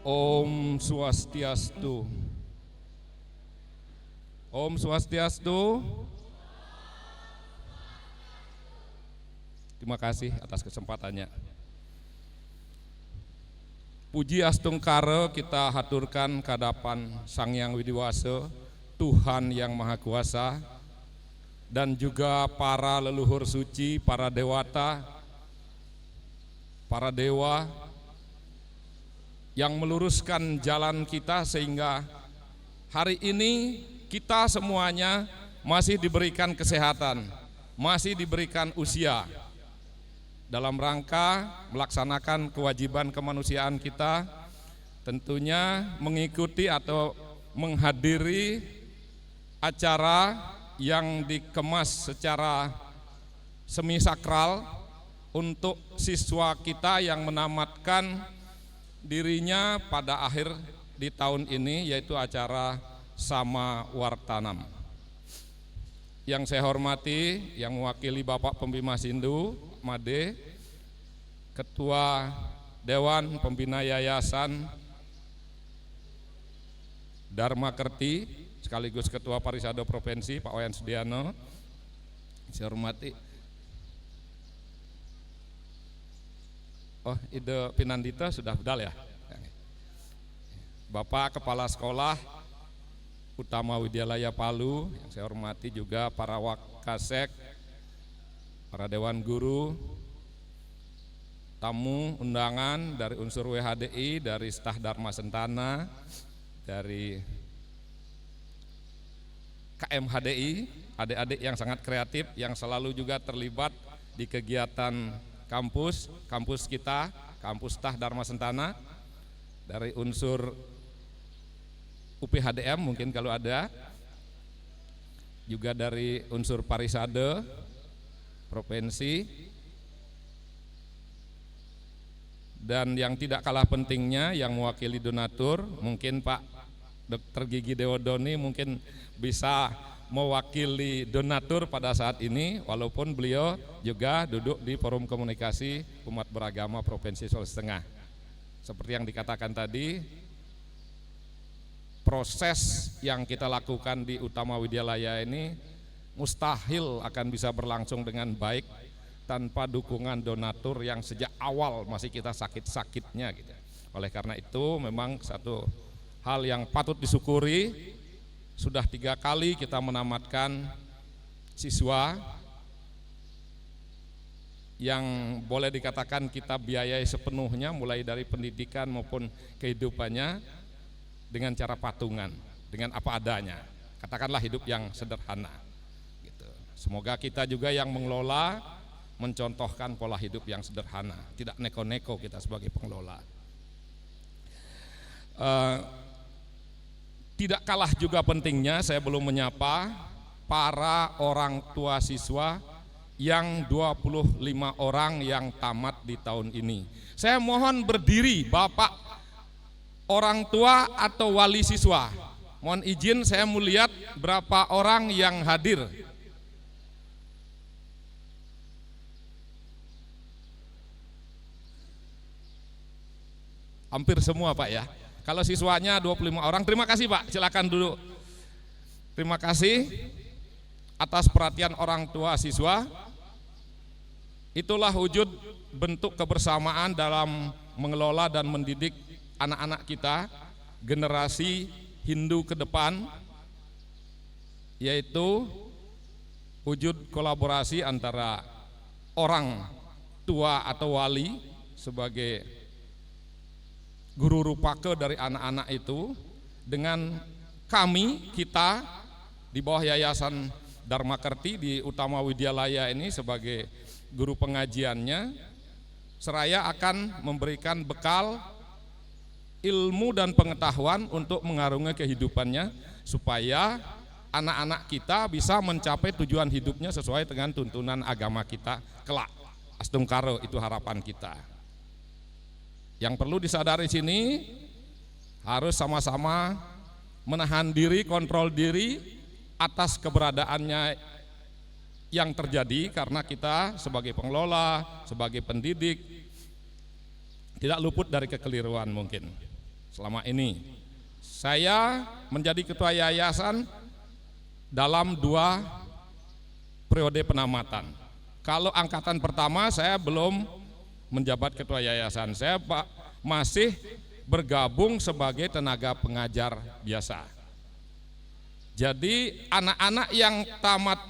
Om Swastiastu. Om Swastiastu. Terima kasih atas kesempatannya. Puji Astungkara kita haturkan kehadapan Sang Hyang Widiwasa, Tuhan yang Maha Kuasa, dan juga para leluhur suci, para dewata, para dewa yang meluruskan jalan kita sehingga hari ini kita semuanya masih diberikan kesehatan, masih diberikan usia dalam rangka melaksanakan kewajiban kemanusiaan kita, tentunya mengikuti atau menghadiri acara yang dikemas secara semi sakral untuk siswa kita yang menamatkan dirinya pada akhir di tahun ini, yaitu acara Sama Wartanam. Yang saya hormati, yang mewakili Bapak Pembina Sindu Made, Ketua Dewan Pembina Yayasan Dharma Kerti, sekaligus Ketua Parisado Provinsi Pak Wayan Sudiano. Saya hormati Ide Pinandita sudah bedal ya. Bapak Kepala Sekolah Utama Widyalaya Palu, yang saya hormati juga para Wakasek, para Dewan Guru, tamu undangan dari unsur WHDI, dari staf Dharma Sentana, dari KMHDI, adik-adik yang sangat kreatif yang selalu juga terlibat di kegiatan kampus kita, kampus staf Dharma Sentana, dari unsur UPHDM mungkin kalau ada, juga dari unsur Parisade Provinsi, dan yang tidak kalah pentingnya yang mewakili donatur, mungkin Pak Dr. Gigi Dewodoni mungkin bisa mewakili donatur pada saat ini, walaupun beliau juga duduk di Forum Komunikasi Umat Beragama Provinsi Sulawesi Tengah. Seperti yang dikatakan tadi, proses yang kita lakukan di Utama Widyalaya ini mustahil akan bisa berlangsung dengan baik tanpa dukungan donatur yang sejak awal masih kita sakit-sakitnya gitu. Oleh karena itu memang satu hal yang patut disyukuri, sudah 3 kali kita menamatkan siswa yang boleh dikatakan kita biayai sepenuhnya, mulai dari pendidikan maupun kehidupannya dengan cara patungan, dengan apa adanya, katakanlah hidup yang sederhana gitu. Semoga kita juga yang mengelola mencontohkan pola hidup yang sederhana, tidak neko-neko kita sebagai pengelola. Tidak kalah juga pentingnya, saya belum menyapa para orang tua siswa yang 25 orang yang tamat di tahun ini. Saya mohon berdiri Bapak orang tua atau wali siswa. Mohon izin saya mau lihat berapa orang yang hadir. Hampir semua Pak ya. Kalau siswanya 25 orang, terima kasih Pak, silakan duduk. Terima kasih atas perhatian orang tua siswa. Itulah wujud bentuk kebersamaan dalam mengelola dan mendidik anak-anak kita, generasi Hindu ke depan, yaitu wujud kolaborasi antara orang tua atau wali sebagai guru rupake dari anak-anak itu, dengan kami, kita di bawah Yayasan Dharma Kerti di Utama Widyalaya ini sebagai guru pengajiannya, seraya akan memberikan bekal ilmu dan pengetahuan untuk mengarungi kehidupannya supaya anak-anak kita bisa mencapai tujuan hidupnya sesuai dengan tuntunan agama kita kelak. Astungkara, itu harapan kita. Yang perlu disadari sini, harus sama-sama menahan diri, kontrol diri atas keberadaannya yang terjadi, karena kita sebagai pengelola, sebagai pendidik tidak luput dari kekeliruan mungkin. selama ini. Saya menjadi ketua yayasan dalam 2 periode penamatan. Kalau angkatan pertama saya belum menjabat ketua yayasan, saya masih bergabung sebagai tenaga pengajar biasa. Jadi anak-anak yang tamat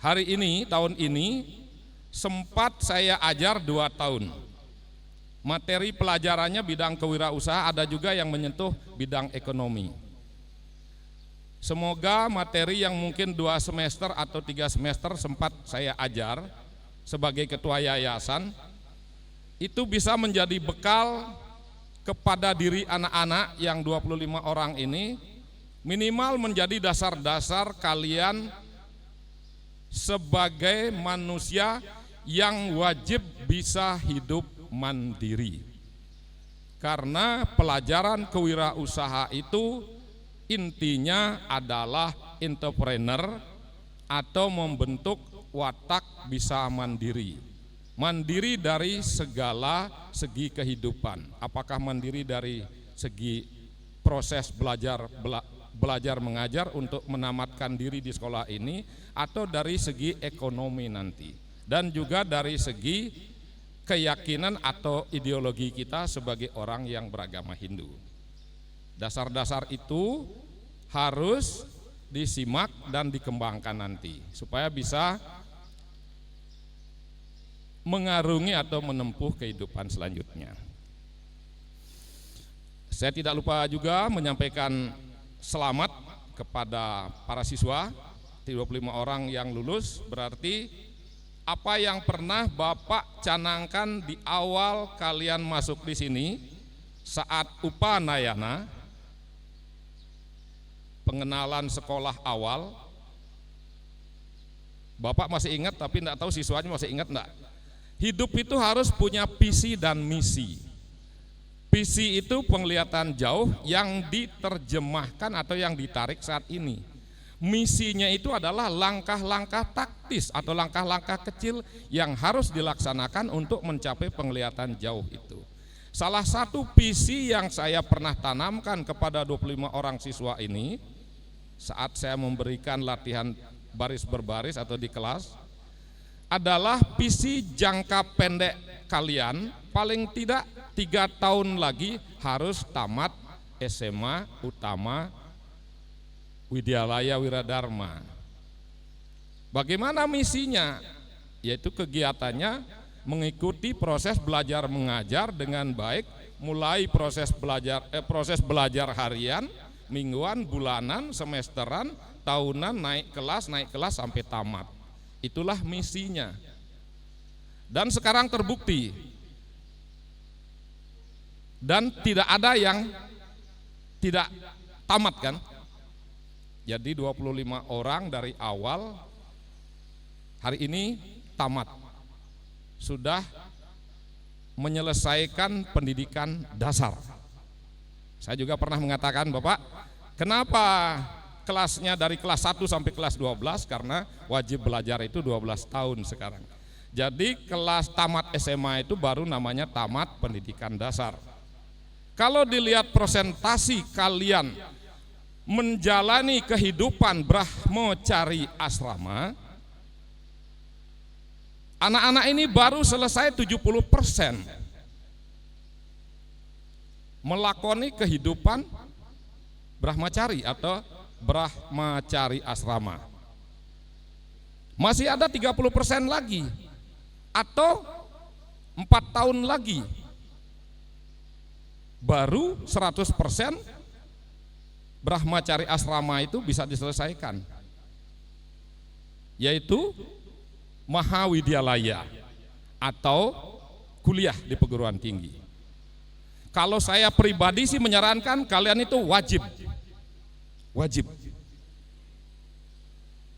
hari ini, tahun ini, sempat saya ajar 2 tahun. Materi pelajarannya bidang kewirausahaan, ada juga yang menyentuh bidang ekonomi. Semoga materi yang mungkin 2 semester atau 3 semester sempat saya ajar sebagai ketua yayasan, itu bisa menjadi bekal kepada diri anak-anak yang 25 orang ini, minimal menjadi dasar-dasar kalian sebagai manusia yang wajib bisa hidup mandiri. Karena pelajaran kewirausahaan itu intinya adalah entrepreneur atau membentuk watak bisa mandiri. Mandiri dari segala segi kehidupan. Apakah mandiri dari segi proses belajar mengajar untuk menamatkan diri di sekolah ini, atau dari segi ekonomi nanti, dan juga dari segi keyakinan atau ideologi kita sebagai orang yang beragama Hindu. Dasar-dasar itu harus disimak dan dikembangkan nanti supaya bisa mengarungi atau menempuh kehidupan selanjutnya. Saya tidak lupa juga menyampaikan selamat kepada para siswa, 25 orang yang lulus. Berarti apa yang pernah Bapak canangkan di awal kalian masuk di sini saat upanayana, pengenalan sekolah awal, Bapak masih ingat, tapi enggak tahu siswanya masih ingat enggak? Hidup itu harus punya visi dan misi. Visi itu penglihatan jauh yang diterjemahkan atau yang ditarik saat ini. Misinya itu adalah langkah-langkah taktis atau langkah-langkah kecil yang harus dilaksanakan untuk mencapai penglihatan jauh itu. Salah satu visi yang saya pernah tanamkan kepada 25 orang siswa ini saat saya memberikan latihan baris berbaris atau di kelas adalah visi jangka pendek kalian, paling tidak 3 tahun lagi harus tamat SMA Utama Widyalaya Wiradharma. Bagaimana misinya? Yaitu kegiatannya mengikuti proses belajar mengajar dengan baik, mulai proses belajar harian, mingguan, bulanan, semesteran, tahunan, naik kelas sampai tamat. Itulah misinya. Dan sekarang terbukti. Dan tidak ada yang tidak tamat kan? Jadi 25 orang dari awal hari ini tamat. Sudah menyelesaikan pendidikan dasar. Saya juga pernah mengatakan, Bapak, kenapa kelasnya dari kelas 1 sampai kelas 12? Karena wajib belajar itu 12 tahun sekarang. Jadi kelas tamat SMA itu baru namanya tamat pendidikan dasar. Kalau dilihat presentasi kalian menjalani kehidupan Brahmacari asrama, anak-anak ini baru selesai 70% melakoni kehidupan Brahmacari atau Brahmacari asrama. Masih ada 30% lagi atau 4 tahun lagi baru 100% Brahmacari asrama itu bisa diselesaikan, yaitu Mahawidyalaya atau kuliah di perguruan tinggi. Kalau saya pribadi sih menyarankan kalian itu wajib.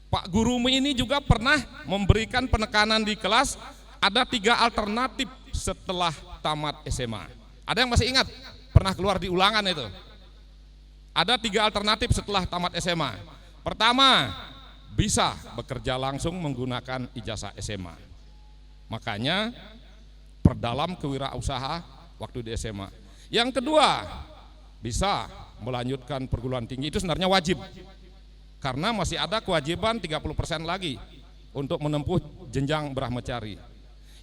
Pak Guru ini juga pernah memberikan penekanan di kelas, ada 3 alternatif setelah tamat SMA. Ada yang masih ingat? Pernah keluar di ulangan itu. Ada 3 alternatif setelah tamat SMA. Pertama, bisa bekerja langsung menggunakan ijazah SMA. Makanya perdalam kewirausahaan waktu di SMA. Yang kedua, bisa melanjutkan perguruan tinggi, itu sebenarnya wajib. Karena masih ada kewajiban 30% lagi untuk menempuh jenjang Brahmacari.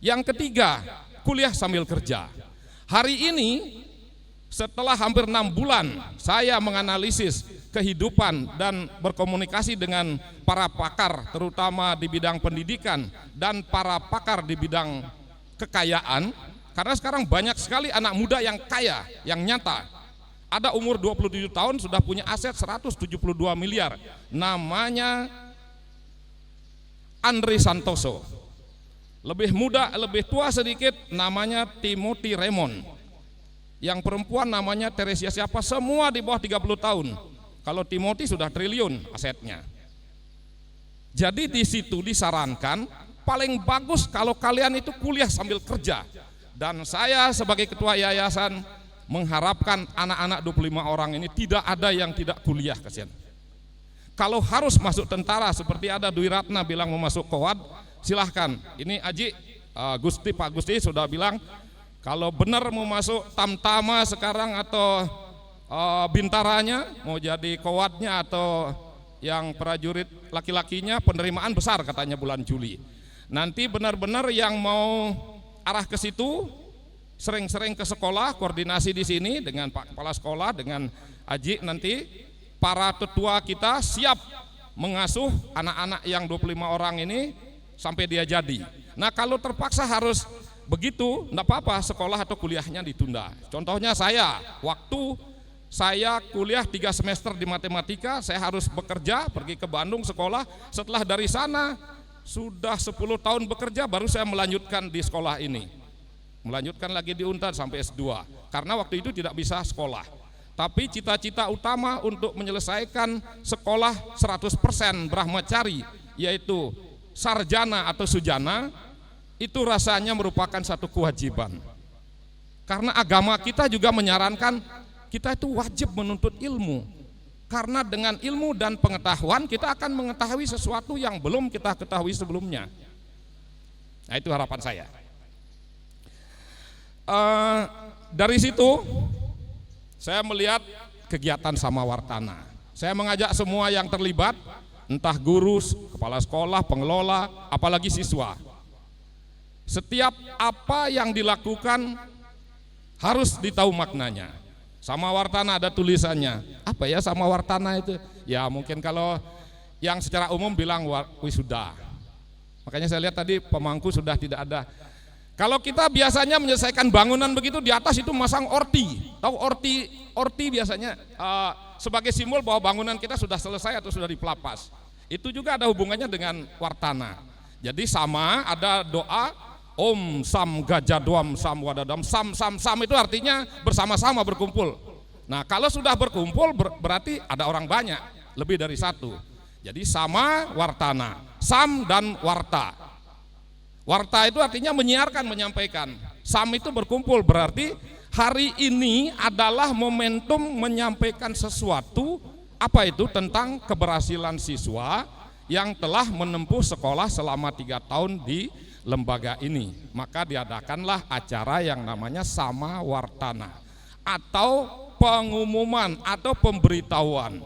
Yang ketiga, kuliah sambil kerja. Hari ini setelah hampir 6 bulan saya menganalisis kehidupan dan berkomunikasi dengan para pakar terutama di bidang pendidikan dan para pakar di bidang kekayaan, karena sekarang banyak sekali anak muda yang kaya, yang nyata. Ada umur 27 tahun sudah punya aset 172 miliar, namanya Andre Santoso. Lebih muda, lebih tua sedikit, namanya Timothy Raymond. Yang perempuan namanya Teresia siapa, semua di bawah 30 tahun. Kalau Timothy sudah triliun asetnya. Jadi di situ disarankan paling bagus kalau kalian itu kuliah sambil kerja. Dan saya sebagai ketua yayasan mengharapkan anak-anak 25 orang ini tidak ada yang tidak kuliah, kasihan. Kalau harus masuk tentara seperti ada Dwi Ratna bilang mau masuk Kowat, silahkan. Ini Pak Gusti sudah bilang kalau benar mau masuk Tamtama sekarang atau Bintaranya, mau jadi Kowatnya atau yang prajurit laki-lakinya, penerimaan besar katanya bulan Juli. Nanti benar-benar yang mau arah ke situ sering-sering ke sekolah, koordinasi di sini dengan Pak Kepala Sekolah, dengan Aji, nanti para tetua kita siap mengasuh anak-anak yang 25 orang ini sampai dia jadi. Nah kalau terpaksa harus begitu, enggak apa-apa sekolah atau kuliahnya ditunda. Contohnya waktu saya kuliah 3 semester di matematika, saya harus bekerja, pergi ke Bandung sekolah. Setelah dari sana sudah 10 tahun bekerja, baru saya melanjutkan di sekolah ini. Melanjutkan lagi di Untan sampai S2. Karena waktu itu tidak bisa sekolah. Tapi cita-cita utama untuk menyelesaikan sekolah 100% Brahmacari, yaitu sarjana atau sujana, itu rasanya merupakan satu kewajiban. Karena agama kita juga menyarankan kita itu wajib menuntut ilmu. Karena dengan ilmu dan pengetahuan kita akan mengetahui sesuatu yang belum kita ketahui sebelumnya. Nah itu harapan saya. Dari situ saya melihat kegiatan Samawartana. Saya mengajak semua yang terlibat, entah guru, kepala sekolah, pengelola, apalagi siswa. Setiap apa yang dilakukan harus ditahu maknanya. Samawartana ada tulisannya. Apa ya Samawartana itu? Ya mungkin kalau yang secara umum bilang wisuda. Makanya saya lihat tadi pemangku sudah tidak ada. Kalau kita biasanya menyelesaikan bangunan begitu, di atas itu masang orti. Tahu orti biasanya sebagai simbol bahwa bangunan kita sudah selesai atau sudah dipelapas. Itu juga ada hubungannya dengan Wartana. Jadi sama ada doa Om Sam Gajadwam Sam Wadadam Sam itu artinya bersama-sama berkumpul. Nah kalau sudah berkumpul berarti ada orang banyak, lebih dari satu. Jadi sama Wartana, Sam dan Warta. Warta itu artinya menyiarkan, menyampaikan. Sam itu berkumpul, berarti hari ini adalah momentum menyampaikan sesuatu, apa itu, tentang keberhasilan siswa yang telah menempuh sekolah selama 3 tahun di lembaga ini. Maka diadakanlah acara yang namanya Samawartana atau pengumuman atau pemberitahuan,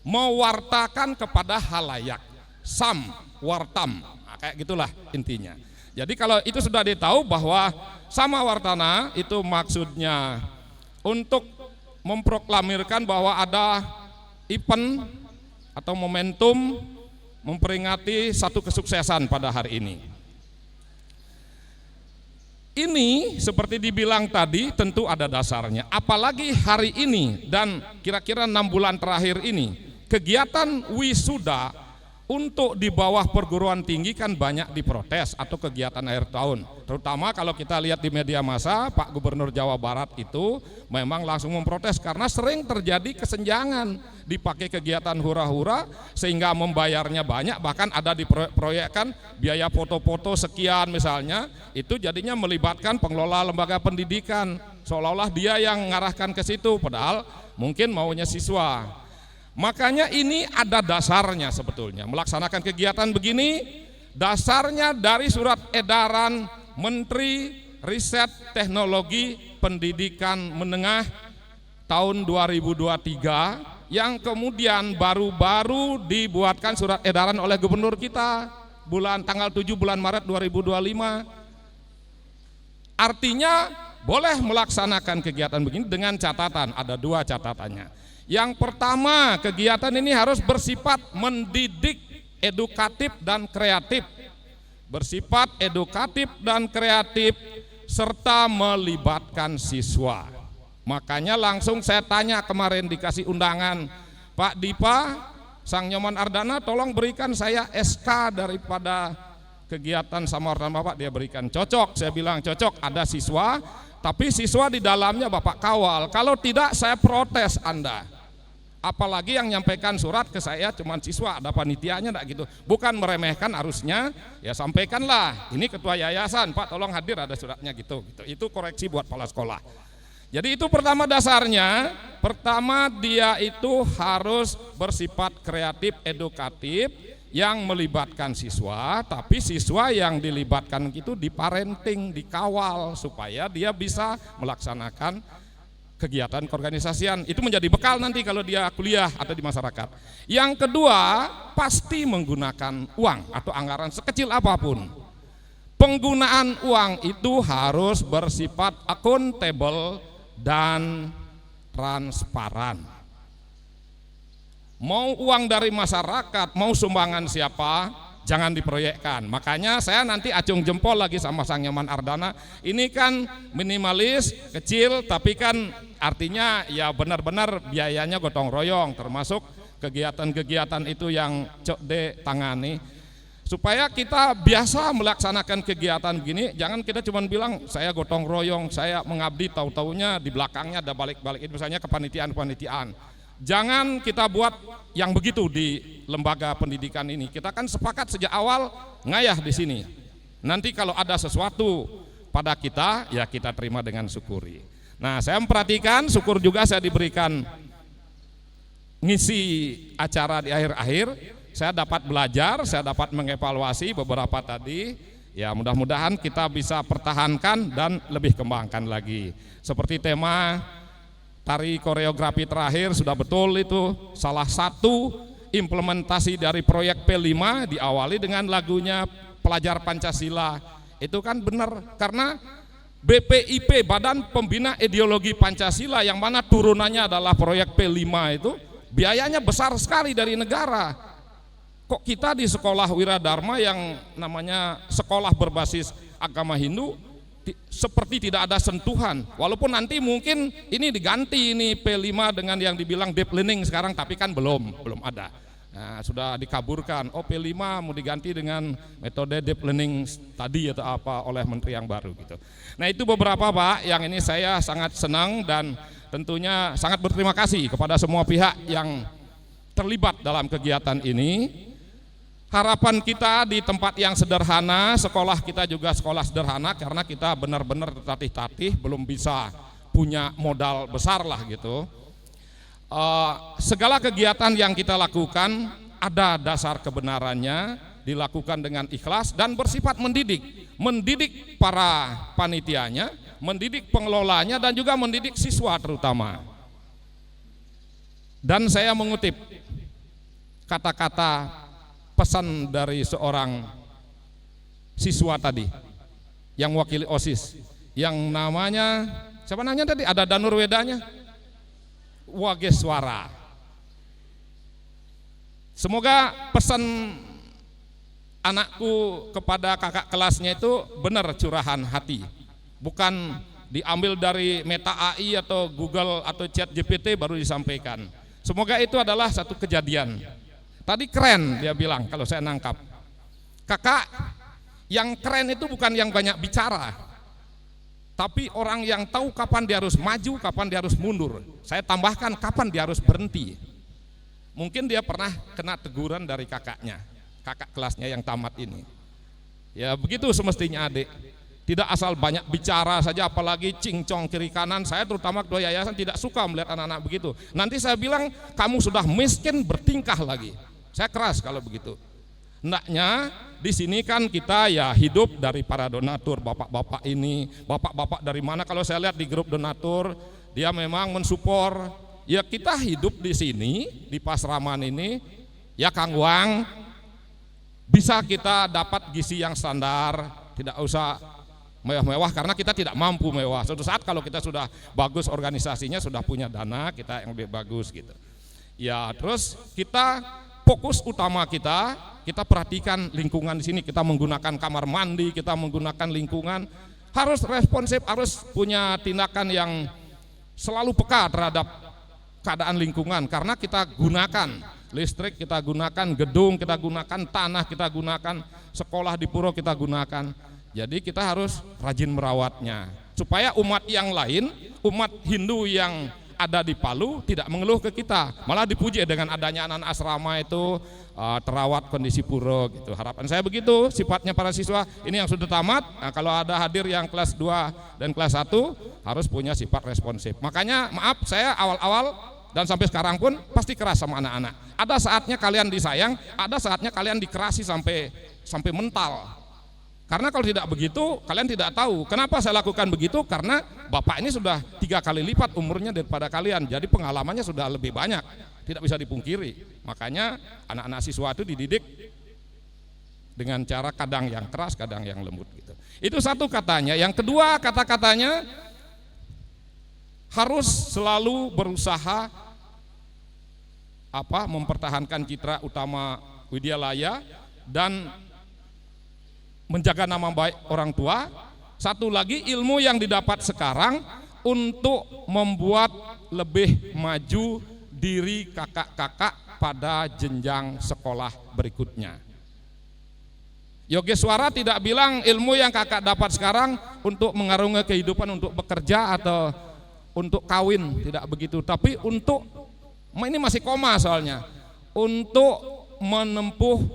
mewartakan kepada halayak. Sam, wartam, nah, kayak gitulah intinya. Jadi kalau itu sudah ditahu bahwa Samawartana itu maksudnya untuk memproklamirkan bahwa ada event atau momentum memperingati satu kesuksesan pada hari ini. Ini seperti dibilang tadi tentu ada dasarnya. Apalagi hari ini dan kira-kira 6 bulan terakhir ini kegiatan wisuda untuk di bawah perguruan tinggi kan banyak diprotes atau kegiatan akhir tahun. Terutama kalau kita lihat di media massa, Pak Gubernur Jawa Barat itu memang langsung memprotes karena sering terjadi kesenjangan, dipakai kegiatan hura-hura sehingga membayarnya banyak, bahkan ada diproyekkan biaya foto-foto sekian misalnya, itu jadinya melibatkan pengelola lembaga pendidikan, seolah-olah dia yang mengarahkan ke situ, padahal mungkin maunya siswa. Makanya ini ada dasarnya sebetulnya, melaksanakan kegiatan begini, dasarnya dari surat edaran Menteri Riset Teknologi pendidikan menengah tahun 2023 yang kemudian baru-baru dibuatkan surat edaran oleh gubernur kita tanggal 7 bulan Maret 2025. Artinya boleh melaksanakan kegiatan begini dengan catatan, ada 2 catatannya. Yang pertama, kegiatan ini harus bersifat mendidik, edukatif dan kreatif. Bersifat edukatif dan kreatif serta melibatkan siswa. Makanya langsung saya tanya kemarin dikasih undangan, Pak Dipa, Sang Nyoman Ardana tolong berikan saya SK daripada kegiatan Samordna Bapak. Dia berikan, cocok, saya bilang cocok, ada siswa, tapi siswa di dalamnya Bapak kawal, kalau tidak saya protes Anda. Apalagi yang nyampaikan surat ke saya cuman siswa, ada panitianya enggak gitu. Bukan meremehkan, harusnya ya sampaikanlah, ini ketua yayasan, Pak tolong hadir, ada suratnya gitu. Itu koreksi buat kepala sekolah. Jadi itu pertama dasarnya, pertama dia itu harus bersifat kreatif, edukatif yang melibatkan siswa, tapi siswa yang dilibatkan itu diparenting, dikawal supaya dia bisa melaksanakan kegiatan keorganisasian. Itu menjadi bekal nanti kalau dia kuliah atau di masyarakat. Yang kedua, pasti menggunakan uang atau anggaran sekecil apapun. Penggunaan uang itu harus bersifat akuntabel dan transparan. Mau uang dari masyarakat, mau sumbangan siapa, jangan diproyekkan. Makanya saya nanti acung jempol lagi sama Sang Nyoman Ardana. Ini kan minimalis, kecil, tapi kan artinya ya benar-benar biayanya gotong royong, termasuk kegiatan-kegiatan itu yang tangani. Supaya kita biasa melaksanakan kegiatan begini, jangan kita cuma bilang saya gotong royong, saya mengabdi, tahu-taunya di belakangnya ada balik-balik, misalnya kepanitiaan-kepanitiaan. Jangan kita buat yang begitu di lembaga pendidikan ini. Kita kan sepakat sejak awal ngayah di sini. Nanti kalau ada sesuatu pada kita, ya kita terima dengan syukuri. Nah, saya memperhatikan, syukur juga saya diberikan ngisi acara di akhir-akhir. Saya dapat belajar, saya dapat mengevaluasi beberapa tadi. Ya, mudah-mudahan kita bisa pertahankan dan lebih kembangkan lagi. Seperti tema tari koreografi terakhir sudah betul, itu salah satu implementasi dari proyek P5 diawali dengan lagunya Pelajar Pancasila. Itu kan benar, karena BPIP, Badan Pembina Ideologi Pancasila, yang mana turunannya adalah proyek P5 itu biayanya besar sekali dari negara. Kok kita di sekolah Wiradharma yang namanya sekolah berbasis agama Hindu seperti tidak ada sentuhan, walaupun nanti mungkin ini diganti ini P5 dengan yang dibilang deep learning sekarang, tapi kan belum ada. Nah, sudah dikaburkan, oh P5 mau diganti dengan metode deep learning tadi atau apa oleh menteri yang baru gitu. Nah, itu beberapa Pak yang ini saya sangat senang dan tentunya sangat berterima kasih kepada semua pihak yang terlibat dalam kegiatan ini. Harapan kita di tempat yang sederhana, sekolah kita juga sekolah sederhana karena kita benar-benar tertatih-tatih, belum bisa punya modal besar lah gitu. Segala kegiatan yang kita lakukan ada dasar kebenarannya, dilakukan dengan ikhlas dan bersifat mendidik para panitianya, mendidik pengelolanya dan juga mendidik siswa terutama. Dan saya mengutip kata-kata pesan dari seorang siswa tadi yang wakili OSIS, yang namanya siapa namanya tadi, ada Danur Wedanya, Wageswara. Semoga pesan anakku kepada kakak kelasnya itu benar curahan hati, bukan diambil dari Meta AI atau Google atau Chat GPT baru disampaikan. Semoga itu adalah satu kejadian. Tadi keren dia bilang, kalau saya nangkap, kakak, yang keren itu bukan yang banyak bicara, tapi orang yang tahu kapan dia harus maju, kapan dia harus mundur. Saya tambahkan kapan dia harus berhenti. Mungkin dia pernah kena teguran dari kakaknya, kakak kelasnya yang tamat ini. Ya begitu semestinya adik, tidak asal banyak bicara saja, apalagi cincong kiri kanan. Saya terutama ketua yayasan tidak suka melihat anak-anak begitu. Nanti saya bilang kamu sudah miskin bertingkah lagi. Saya keras kalau begitu. Hendaknya di sini kan kita ya hidup dari para donatur, bapak-bapak ini, bapak-bapak dari mana? Kalau saya lihat di grup donatur, dia memang mensupport. Ya kita hidup di sini, di Pasraman ini, ya Kang Wang, bisa kita dapat gizi yang standar, tidak usah mewah-mewah karena kita tidak mampu mewah. Suatu saat kalau kita sudah bagus organisasinya, sudah punya dana, kita yang lebih bagus gitu. Ya terus kita fokus utama kita perhatikan lingkungan di sini. Kita menggunakan kamar mandi, kita menggunakan lingkungan, harus responsif, harus punya tindakan yang selalu peka terhadap keadaan lingkungan, karena kita gunakan listrik, kita gunakan gedung, kita gunakan tanah, kita gunakan sekolah di pura, kita gunakan. Jadi kita harus rajin merawatnya supaya umat yang lain, umat Hindu yang ada di Palu tidak mengeluh ke kita, malah dipuji dengan adanya anak asrama itu terawat kondisi pura gitu. Harapan saya begitu sifatnya para siswa ini yang sudah tamat. Nah, kalau ada hadir yang kelas 2 dan kelas 1 harus punya sifat responsif. Makanya maaf saya awal-awal dan sampai sekarang pun pasti keras sama anak-anak. Ada saatnya kalian disayang, ada saatnya kalian dikerasi sampai mental. Karena kalau tidak begitu, kalian tidak tahu. Kenapa saya lakukan begitu? Karena bapak ini sudah 3 kali lipat umurnya daripada kalian. Jadi pengalamannya sudah lebih banyak. Tidak bisa dipungkiri. Makanya anak-anak siswa itu dididik dengan cara kadang yang keras, kadang yang lembut gitu. Itu satu katanya. Yang kedua kata-katanya harus selalu berusaha mempertahankan citra utama Widyalaya dan menjaga nama baik orang tua. Satu lagi, ilmu yang didapat sekarang untuk membuat lebih maju diri kakak-kakak pada jenjang sekolah berikutnya. Yogeswara tidak bilang ilmu yang kakak dapat sekarang untuk mengarungi kehidupan, untuk bekerja atau untuk kawin, tidak begitu. Tapi untuk, ini masih koma soalnya, untuk menempuh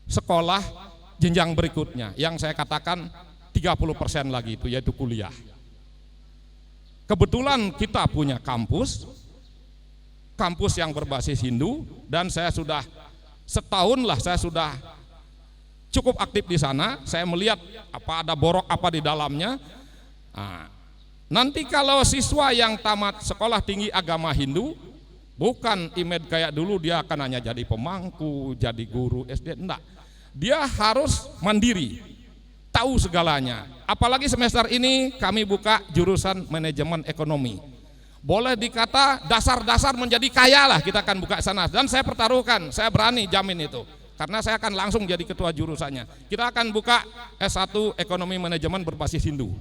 sekolah jenjang berikutnya yang saya katakan 30% lagi itu, yaitu kuliah. Kebetulan kita punya kampus yang berbasis Hindu, dan saya sudah setahun lah saya sudah cukup aktif di sana. Saya melihat ada borok apa di dalamnya. Nah, nanti kalau siswa yang tamat sekolah tinggi agama Hindu, bukan imed kayak dulu dia akan hanya jadi pemangku, jadi guru SD, enggak. Dia harus mandiri, tahu segalanya. Apalagi semester ini kami buka jurusan manajemen ekonomi. Boleh dikata dasar-dasar menjadi kaya lah kita akan buka sana. Dan saya pertaruhkan, saya berani jamin itu. Karena saya akan langsung jadi ketua jurusannya. Kita akan buka S1 ekonomi manajemen berbasis Hindu.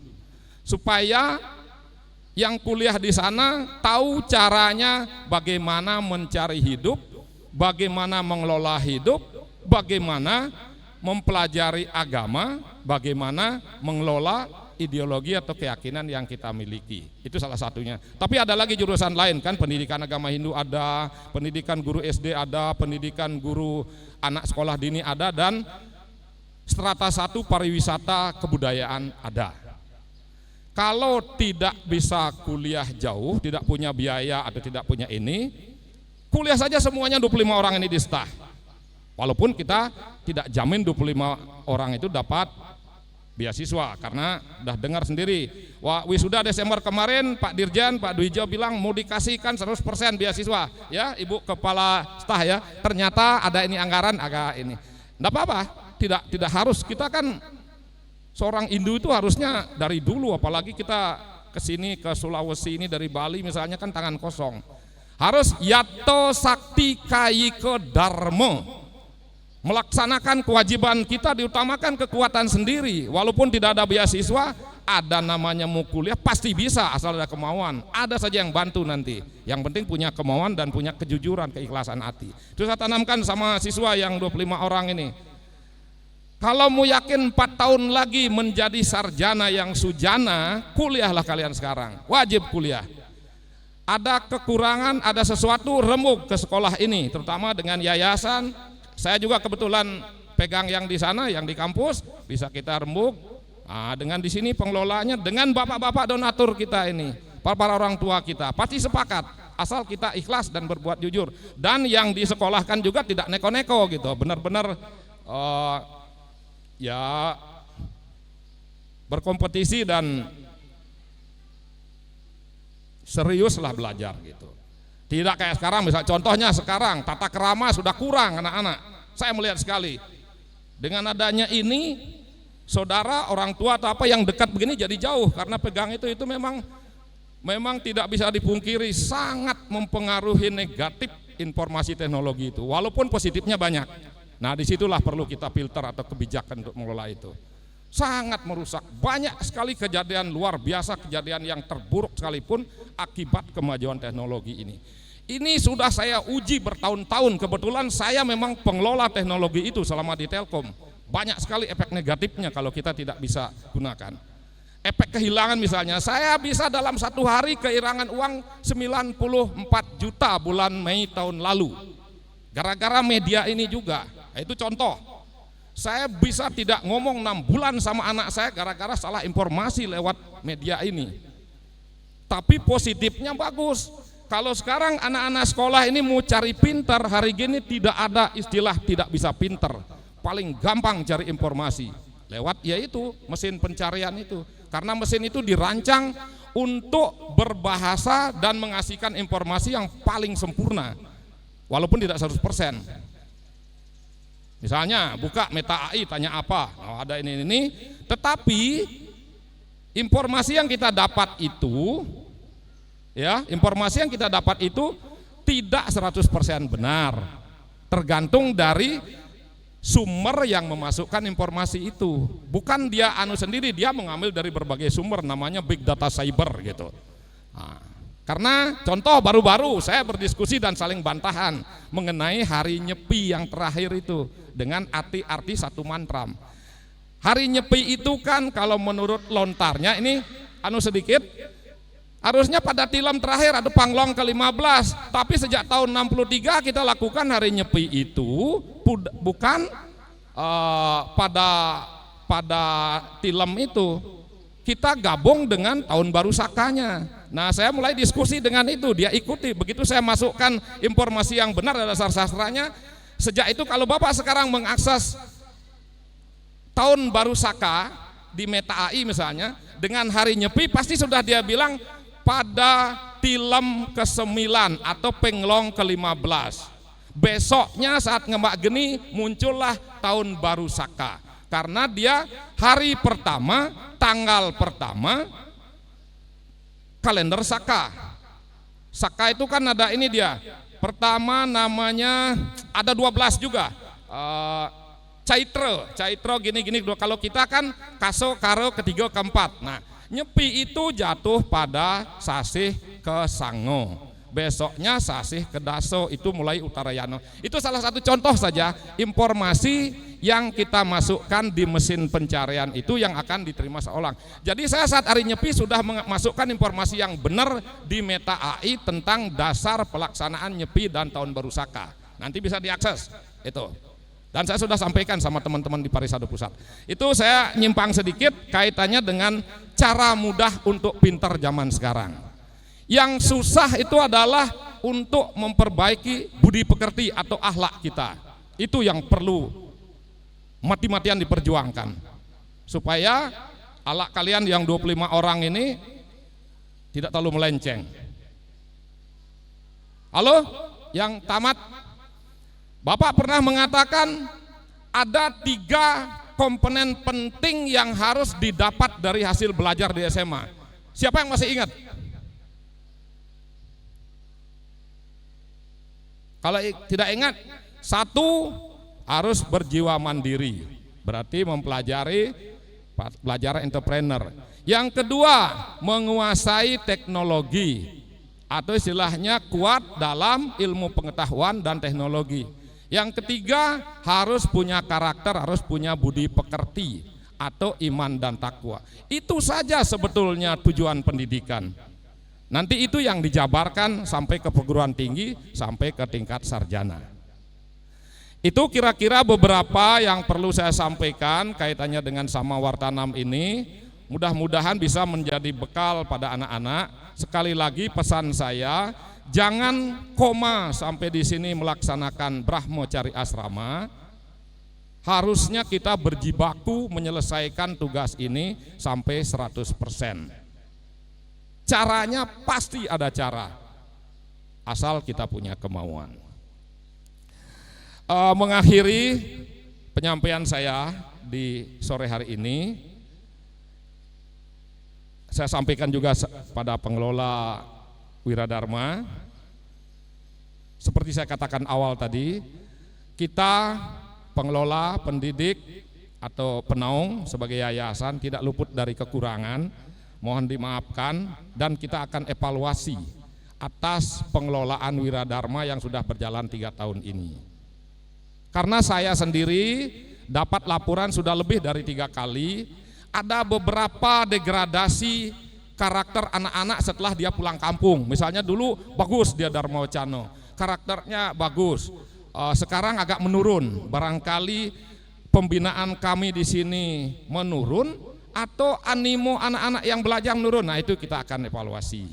Supaya yang kuliah di sana tahu caranya bagaimana mencari hidup, bagaimana mengelola hidup, bagaimana mempelajari agama, bagaimana mengelola ideologi atau keyakinan yang kita miliki. Itu salah satunya. Tapi ada lagi jurusan lain kan, pendidikan agama Hindu ada, pendidikan guru SD ada, pendidikan guru anak sekolah dini ada, dan strata 1 pariwisata kebudayaan ada. Kalau tidak bisa kuliah jauh, tidak punya biaya atau tidak punya ini, kuliah saja semuanya 25 orang ini di staf. Walaupun kita tidak jamin 25 orang itu dapat beasiswa, karena udah dengar sendiri, wisuda Desember kemarin Pak Dirjen, Pak Duijo bilang mau dikasihkan 100% beasiswa, ya Ibu Kepala Staf ya, ternyata ada ini anggaran agak ini. Enggak apa-apa, tidak harus, kita kan seorang Hindu itu harusnya dari dulu, apalagi kita kesini ke Sulawesi ini dari Bali misalnya kan tangan kosong. Harus yato sakti kayiko dharma. Melaksanakan kewajiban kita, diutamakan kekuatan sendiri. Walaupun tidak ada beasiswa, ada namanya mau kuliah pasti bisa asal ada kemauan. Ada saja yang bantu nanti. Yang penting punya kemauan dan punya kejujuran, keikhlasan hati. Itu saya tanamkan sama siswa yang 25 orang ini. Kalau mau yakin 4 tahun lagi menjadi sarjana yang sujana, kuliahlah kalian sekarang. Wajib kuliah. Ada kekurangan, ada sesuatu, rembuk ke sekolah ini, terutama dengan yayasan. Saya juga kebetulan pegang yang di sana, yang di kampus, bisa kita rembuk. Nah, dengan di sini pengelolaannya, dengan bapak-bapak donatur kita ini, para orang tua kita, pasti sepakat. asal kita ikhlas dan berbuat jujur. Dan yang disekolahkan juga tidak neko-neko gitu, benar-benar ya berkompetisi dan seriuslah belajar gitu. Tidak kayak sekarang, misal contohnya sekarang tata kerama sudah kurang anak-anak. Saya melihat sekali dengan adanya ini, saudara, orang tua atau apa yang dekat begini jadi jauh karena pegang itu memang tidak bisa dipungkiri sangat mempengaruhi negatif informasi teknologi itu. Walaupun positifnya banyak. Nah, disitulah perlu kita filter atau kebijakan untuk mengelola itu. Sangat merusak, banyak sekali kejadian luar biasa, kejadian yang terburuk sekalipun akibat kemajuan teknologi ini. Ini sudah saya uji bertahun-tahun, kebetulan saya memang pengelola teknologi itu selama di Telkom. Banyak sekali efek negatifnya kalau kita tidak bisa gunakan. Efek kehilangan misalnya, saya bisa dalam satu hari kehilangan uang 94 juta bulan Mei tahun lalu. Gara-gara media ini juga, itu contoh. Saya bisa tidak ngomong 6 bulan sama anak saya gara-gara salah informasi lewat media ini. Tapi positifnya bagus. Kalau sekarang anak-anak sekolah ini mau cari pintar, hari gini tidak ada istilah tidak bisa pintar. Paling gampang cari informasi lewat yaitu mesin pencarian itu. Karena mesin itu dirancang untuk berbahasa dan mengasihkan informasi yang paling sempurna. Walaupun tidak 100%. Misalnya buka Meta AI tanya apa, oh, ada ini, tetapi informasi yang kita dapat itu, ya informasi yang kita dapat itu tidak 100% benar, tergantung dari sumber yang memasukkan informasi itu. Bukan dia sendiri, dia mengambil dari berbagai sumber, namanya big data cyber gitu. Nah, karena contoh baru-baru saya berdiskusi dan saling bantahan mengenai hari nyepi yang terakhir itu dengan arti satu mantram. Hari nyepi itu kan kalau menurut lontarnya ini sedikit, harusnya pada tilam terakhir ada panglong ke-15, tapi sejak tahun 63 kita lakukan hari nyepi itu bukan pada tilam itu, kita gabung dengan tahun baru Sakanya. Nah, saya mulai diskusi dengan itu, dia ikuti. Begitu saya masukkan informasi yang benar dari dasar sastranya, sejak itu kalau Bapak sekarang mengakses tahun baru Saka di Meta AI misalnya, dengan hari nyepi pasti sudah dia bilang pada tilam ke-9 atau penglong ke-15. Besoknya saat ngembak geni muncullah tahun baru Saka. Karena dia hari pertama, tanggal pertama kalender Saka. Saka itu kan ada ini dia. Pertama namanya ada 12 juga. Caitro gini-gini. Kalau kita kan Kaso, Karo, ketiga, keempat. Nah, nyepi itu jatuh pada Sasih ke Sango. Besoknya Sasih ke Daso, itu mulai Utarayano. Itu salah satu contoh saja informasi yang kita masukkan di mesin pencarian itu yang akan diterima seorang. Jadi saya saat hari nyepi sudah memasukkan informasi yang benar di Meta AI tentang dasar pelaksanaan nyepi dan tahun baru Saka. Nanti bisa diakses itu. Dan saya sudah sampaikan sama teman-teman di Parisado Pusat. Itu saya nyimpang sedikit kaitannya dengan cara mudah untuk pintar zaman sekarang. Yang susah itu adalah untuk memperbaiki budi pekerti atau akhlak kita. Itu yang perlu mati-matian diperjuangkan. Supaya akhlak kalian yang 25 orang ini tidak terlalu melenceng. Halo, yang tamat. Bapak pernah mengatakan ada 3 komponen penting yang harus didapat dari hasil belajar di SMA. Siapa yang masih ingat? Kalau tidak ingat, 1 harus berjiwa mandiri, berarti mempelajari belajar entrepreneur. Yang kedua, menguasai teknologi atau istilahnya kuat dalam ilmu pengetahuan dan teknologi. Yang ketiga, harus punya karakter, harus punya budi pekerti atau iman dan takwa. Itu saja sebetulnya tujuan pendidikan. Nanti itu yang dijabarkan sampai ke perguruan tinggi, sampai ke tingkat sarjana. Itu kira-kira beberapa yang perlu saya sampaikan kaitannya dengan Sama Wartanam ini. Mudah-mudahan bisa menjadi bekal pada anak-anak. Sekali lagi pesan saya, jangan koma sampai di sini melaksanakan Brahmacari Asrama. Harusnya kita berjibaku menyelesaikan tugas ini sampai 100%. Caranya pasti ada cara, asal kita punya kemauan. Mengakhiri penyampaian saya di sore hari ini, saya sampaikan juga pada pengelola Wiradharma, seperti saya katakan awal tadi, kita pengelola, pendidik atau penaung sebagai yayasan tidak luput dari kekurangan, mohon dimaafkan, dan kita akan evaluasi atas pengelolaan Wiradharma yang sudah berjalan 3 tahun ini. Karena saya sendiri dapat laporan sudah lebih dari 3 kali, ada beberapa degradasi karakter anak-anak setelah dia pulang kampung. Misalnya dulu bagus dia Dharma Wacana, karakternya bagus, sekarang agak menurun. Barangkali pembinaan kami di sini menurun atau animo anak-anak yang belajar menurun. Nah, itu kita akan evaluasi.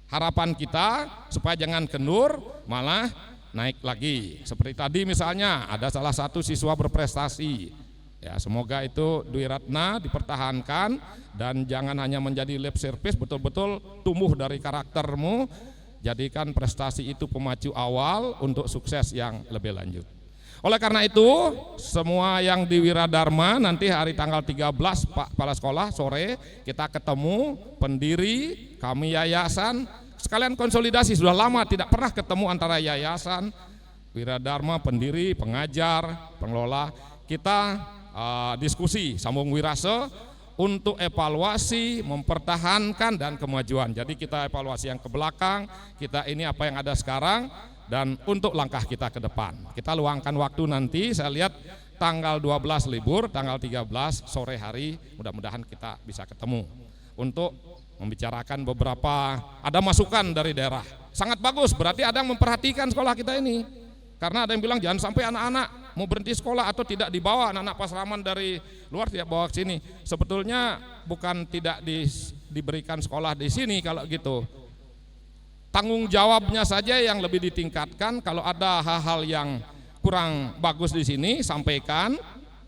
Harapan kita supaya jangan kendur, malah naik lagi. Seperti tadi misalnya ada salah satu siswa berprestasi. Ya, semoga itu Dwi Ratna dipertahankan dan jangan hanya menjadi lip service, betul-betul tumbuh dari karaktermu. Jadikan prestasi itu pemacu awal untuk sukses yang lebih lanjut. Oleh karena itu, semua yang di Wiradharma nanti hari tanggal 13 Pak Kepala Sekolah sore kita ketemu pendiri kami yayasan, sekalian konsolidasi. Sudah lama tidak pernah ketemu antara yayasan, Wiradharma, pendiri, pengajar, pengelola. Kita diskusi sambung wirase untuk evaluasi, mempertahankan dan kemajuan. Jadi kita evaluasi yang ke belakang, kita ini apa yang ada sekarang, dan untuk langkah kita ke depan. Kita luangkan waktu nanti, saya lihat tanggal 12 libur, tanggal 13 sore hari, mudah-mudahan kita bisa ketemu untuk membicarakan beberapa, ada masukan dari daerah. Sangat bagus, berarti ada yang memperhatikan sekolah kita ini. Karena ada yang bilang jangan sampai anak-anak mau berhenti sekolah atau tidak dibawa anak-anak Pasraman dari luar, tidak bawa ke sini. Sebetulnya bukan tidak diberikan sekolah di sini kalau gitu. Tanggung jawabnya saja yang lebih ditingkatkan. Kalau ada hal-hal yang kurang bagus di sini, sampaikan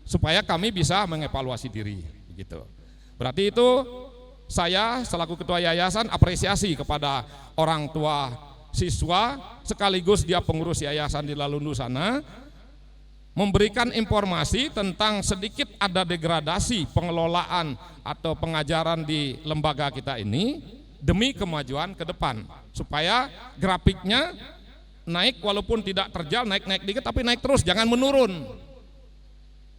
supaya kami bisa mengevaluasi diri. Begitu. Berarti itu saya selaku ketua yayasan apresiasi kepada orang tua siswa sekaligus dia pengurus yayasan di Lalundu sana, memberikan informasi tentang sedikit ada degradasi pengelolaan atau pengajaran di lembaga kita ini demi kemajuan ke depan, supaya grafiknya naik walaupun tidak terjal, naik-naik dikit tapi naik terus, jangan menurun.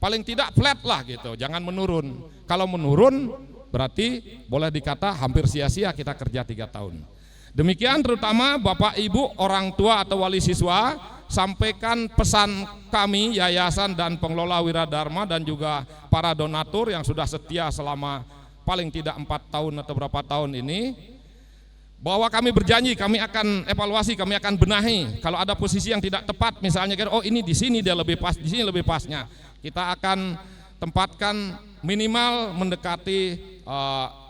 Paling tidak flat lah gitu, jangan menurun. Kalau menurun berarti boleh dikata hampir sia-sia kita kerja 3 tahun. Demikian terutama Bapak Ibu orang tua atau wali siswa, sampaikan pesan kami yayasan dan pengelola Wiradharma dan juga para donatur yang sudah setia selama paling tidak 4 tahun atau berapa tahun ini, bahwa kami berjanji kami akan evaluasi, kami akan benahi. Kalau ada posisi yang tidak tepat, misalnya oh ini di sini dia lebih pas, di sini lebih pasnya, kita akan tempatkan minimal mendekati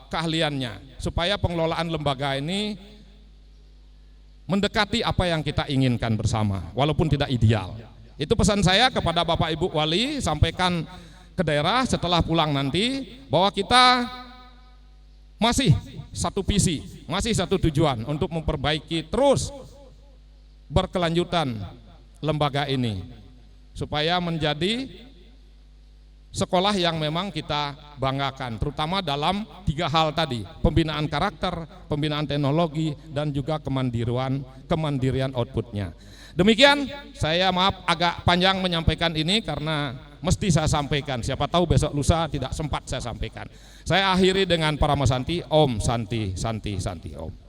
keahliannya, supaya pengelolaan lembaga ini mendekati apa yang kita inginkan bersama, walaupun tidak ideal. Itu pesan saya kepada Bapak Ibu Wali, sampaikan ke daerah setelah pulang nanti, bahwa kita masih satu visi, masih satu tujuan untuk memperbaiki terus berkelanjutan lembaga ini, supaya menjadi sekolah yang memang kita banggakan, terutama dalam 3 hal tadi, pembinaan karakter, pembinaan teknologi, dan juga kemandirian outputnya. Demikian, saya maaf agak panjang menyampaikan ini karena mesti saya sampaikan, siapa tahu besok lusa tidak sempat saya sampaikan. Saya akhiri dengan Paramasanti, Om Santi Santi Santi Om.